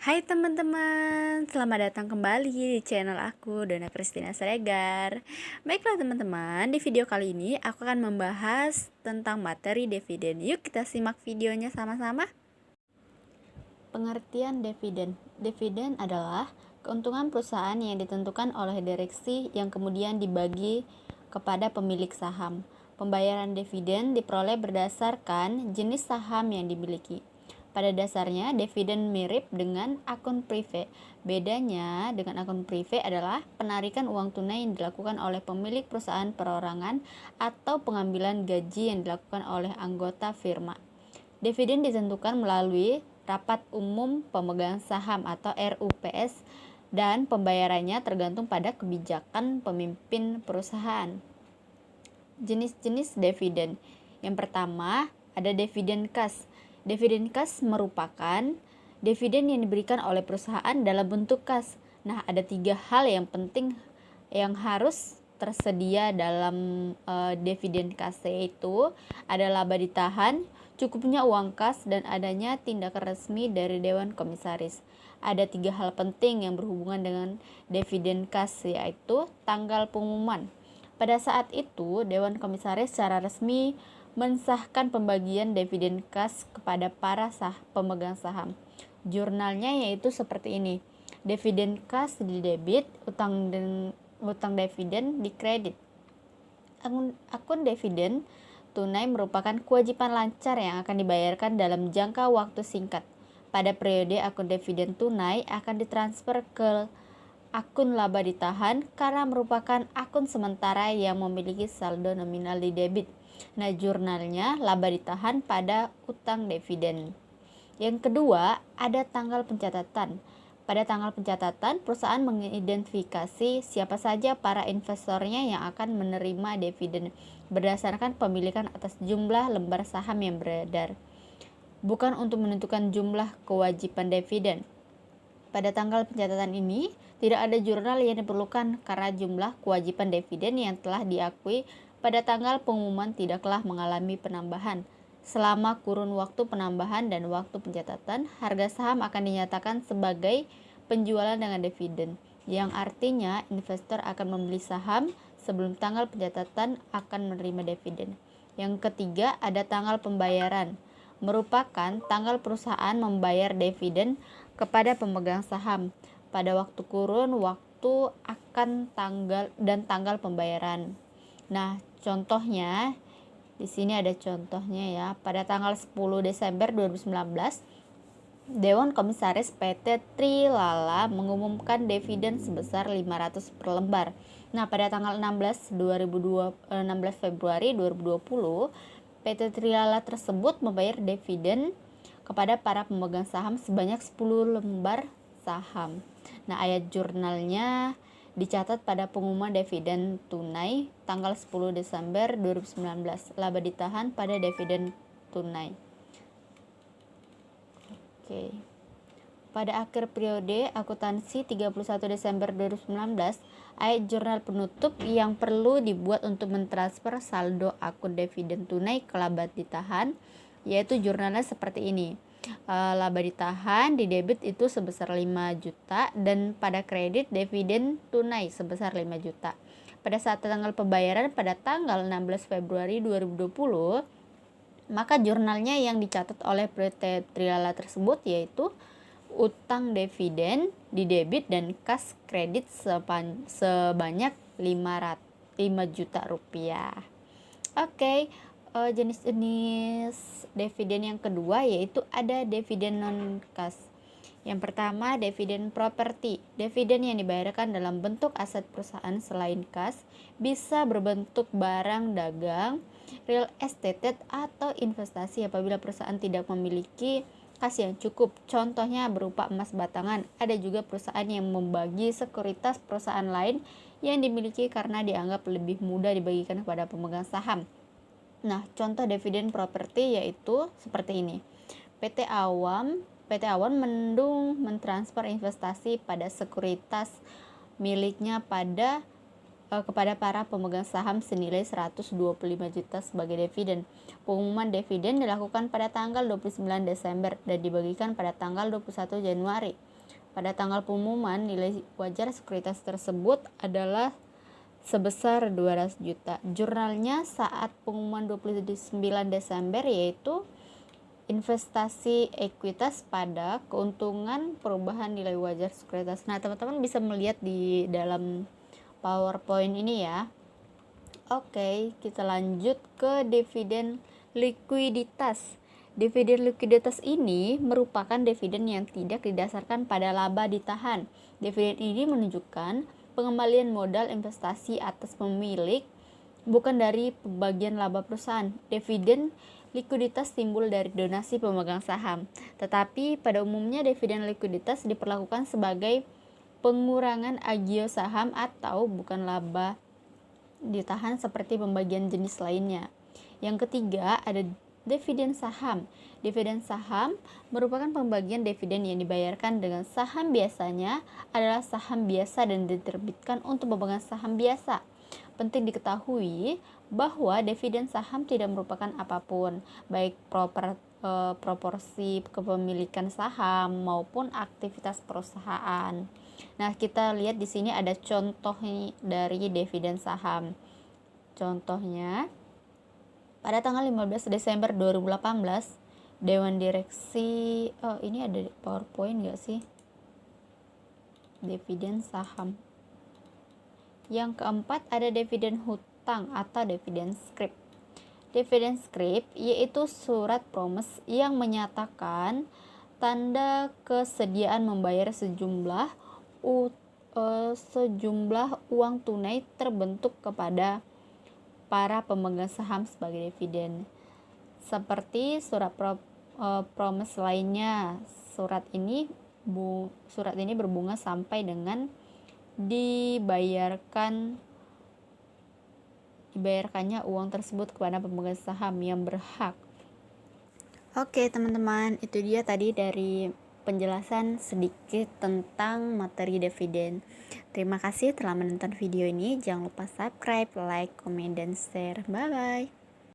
Hai teman-teman, selamat datang kembali di channel aku, Dona Christina Siregar. Baiklah teman-teman, di video kali ini aku akan membahas tentang materi dividen. Yuk kita simak videonya sama-sama. Pengertian dividen. Dividen adalah keuntungan perusahaan yang ditentukan oleh direksi yang kemudian dibagi kepada pemilik saham. Pembayaran dividen diperoleh berdasarkan jenis saham yang dimiliki. Pada dasarnya, dividen mirip dengan akun prive. Bedanya dengan akun prive adalah penarikan uang tunai yang dilakukan oleh pemilik perusahaan perorangan atau pengambilan gaji yang dilakukan oleh anggota firma. Dividen ditentukan melalui rapat umum pemegang saham atau RUPS dan pembayarannya tergantung pada kebijakan pemimpin perusahaan. Jenis-jenis dividen. Yang pertama, ada dividen kas. Dividen kas merupakan dividen yang diberikan oleh perusahaan dalam bentuk kas. Nah, ada 3 hal yang penting yang harus tersedia dalam dividen kas, yaitu ada laba ditahan, cukupnya uang kas, dan adanya tindakan resmi dari Dewan Komisaris. Ada 3 hal penting yang berhubungan dengan dividen kas, yaitu tanggal pengumuman. Pada saat itu, Dewan Komisaris secara resmi mensahkan pembagian dividen kas kepada para pemegang saham. Jurnalnya yaitu seperti ini. Dividen kas di debit, utang dividen di kredit. Akun dividen tunai merupakan kewajiban lancar yang akan dibayarkan dalam jangka waktu singkat. Pada periode akun dividen tunai akan ditransfer ke akun laba ditahan karena merupakan akun sementara yang memiliki saldo nominal di debit. Nah, jurnalnya laba ditahan pada utang dividen. Yang kedua, ada tanggal pencatatan. Pada tanggal pencatatan, perusahaan mengidentifikasi siapa saja para investornya yang akan menerima dividen berdasarkan pemilikan atas jumlah lembar saham yang beredar, bukan untuk menentukan jumlah kewajiban dividen. Pada tanggal pencatatan ini, tidak ada jurnal yang diperlukan karena jumlah kewajiban dividen yang telah diakui pada tanggal pengumuman tidaklah mengalami penambahan. Selama kurun waktu penambahan dan waktu pencatatan, harga saham akan dinyatakan sebagai penjualan dengan dividen, yang artinya investor akan membeli saham sebelum tanggal pencatatan akan menerima dividen. Yang ketiga, ada tanggal pembayaran. Merupakan tanggal perusahaan membayar dividen kepada pemegang saham pada waktu kurun waktu akan tanggal pembayaran. Nah, contohnya di sini ada contohnya ya. Pada tanggal 10 Desember 2019, Dewan Komisaris PT Trilala mengumumkan dividen sebesar 500 per lembar. Nah, pada tanggal 16 Februari 2020, PT Trilala tersebut membayar dividen kepada para pemegang saham sebanyak 10 lembar saham. Nah, ayat jurnalnya dicatat pada pengumuman dividen tunai tanggal 10 Desember 2019. Laba ditahan pada dividen tunai. Oke. Pada akhir periode akuntansi 31 Desember 2019, ayat jurnal penutup yang perlu dibuat untuk mentransfer saldo akun dividen tunai ke laba ditahan, yaitu jurnalnya seperti ini. Laba ditahan di debit itu sebesar 5 juta dan pada kredit dividen tunai sebesar 5 juta. Pada saat tanggal pembayaran pada tanggal 16 Februari 2020, maka jurnalnya yang dicatat oleh PT Trilala tersebut yaitu utang dividen di debit dan kas kredit sebanyak 5 juta rupiah. Oke. Jenis-jenis dividen yang kedua yaitu ada dividen non kas. Yang pertama, dividen properti. Dividen yang dibayarkan dalam bentuk aset perusahaan selain kas bisa berbentuk barang dagang, real estate atau investasi apabila perusahaan tidak memiliki kas yang cukup. Contohnya berupa emas batangan. Ada juga perusahaan yang membagi sekuritas perusahaan lain yang dimiliki karena dianggap lebih mudah dibagikan kepada pemegang saham. Nah, contoh dividen properti yaitu seperti ini. PT Awam Mendung mentransfer investasi pada sekuritas miliknya kepada para pemegang saham senilai 125 juta sebagai dividen. Pengumuman dividen dilakukan pada tanggal 29 Desember dan dibagikan pada tanggal 21 Januari. Pada tanggal pengumuman, nilai wajar sekuritas tersebut adalah sebesar 200 juta. Jurnalnya saat pengumuman 29 Desember yaitu investasi ekuitas pada keuntungan perubahan nilai wajar sekuritas. Nah, teman-teman bisa melihat di dalam PowerPoint ini ya. Oke, kita lanjut ke dividen likuiditas. Dividen likuiditas ini merupakan dividen yang tidak didasarkan pada laba ditahan. Dividen ini menunjukkan pengembalian modal investasi atas pemilik, bukan dari pembagian laba perusahaan. Dividen likuiditas timbul dari donasi pemegang saham, tetapi pada umumnya dividen likuiditas diperlakukan sebagai pengurangan agio saham atau bukan laba ditahan seperti pembagian jenis lainnya. Yang ketiga ada dividen saham. Dividen saham merupakan pembagian dividen yang dibayarkan dengan saham, biasanya adalah saham biasa dan diterbitkan untuk pemegang saham biasa. Penting diketahui bahwa dividen saham tidak merupakan apapun, baik proporsi kepemilikan saham maupun aktivitas perusahaan. Nah, kita lihat di sini ada contoh dari dividen saham. Contohnya, pada tanggal 15 Desember 2018, Dewan Direksi, ini ada PowerPoint nggak sih? Dividen saham. Yang keempat ada dividen hutang atau dividen scrip. Dividen scrip yaitu surat promise yang menyatakan tanda kesediaan membayar sejumlah uang tunai terbentuk kepada para pemegang saham sebagai dividen. Seperti surat promise lainnya, surat ini berbunga sampai dengan dibayarkannya uang tersebut kepada pemegang saham yang berhak. Oke teman-teman, itu dia tadi dari penjelasan sedikit tentang materi dividen. Terima kasih telah menonton video ini. Jangan lupa subscribe, like, komen, dan share. Bye bye.